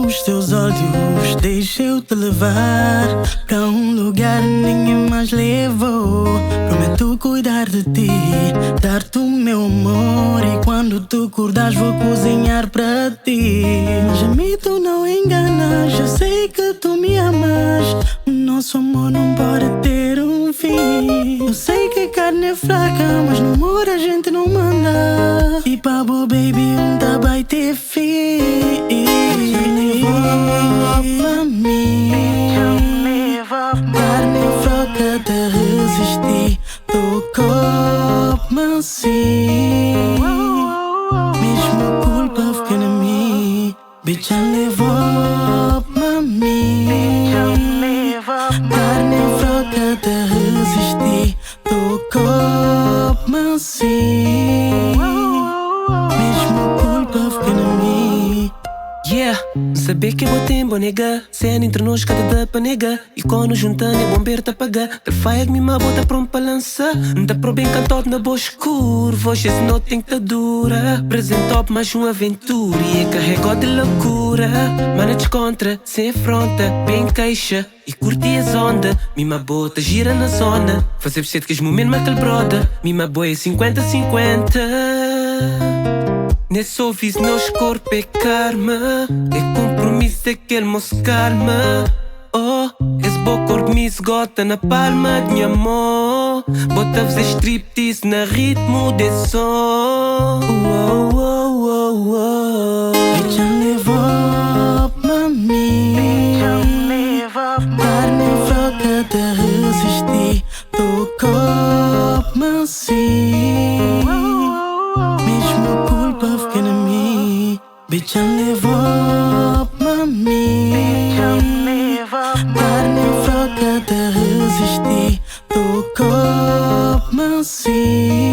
Nos teus olhos deixa eu te levar pra um lugar ninguém mais levou. Prometo cuidar de ti, dar-te o meu amor, e quando tu acordares vou cozinhar pra ti. Mas a mim tu não enganas, eu sei que tu me amas. O nosso amor não pode ter um fim. Eu sei que a carne é fraca, mas no amor a gente não manda. E pra boa baby tá vai ter fim. Carne fraca te resisti, tocou-me assim. Mesmo culpa fica na mim, bitch, levou-me a mim. Carne fraca te resisti, tocou-me assim. Mesmo culpa fica na mim. Yeah, saber que eu botei em boa nega. Cena entre nós, cada da pra nega. E quando juntando é bombeiro te apaga. Terfaia que me bota pronto pra lançar. Dá pro bem cantado na boa escura. Voz esse não tem que tá dura. Presente top mais uma aventura. E é carregado de loucura. Mana descontra, sem afronta. Bem queixa e curti as ondas. Mima bota, gira na zona. Fazer por que os momentos mata o broda. Mima boa é 50-50. Nesse ouvido, nosso corpo é karma. É compromisso daquele moço karma. Oh, esse bom corpo me esgota na palma de minha mão. Bota fazer striptease na ritmo desse som. Oh, oh, oh, oh. Bitch, levou-me a mim. Carne fraca te resisti, tocou-me assim. Mesmo culpa fica na mim, bitch, levou-me a mim. Carne fraca te resisti, tocou-me assim.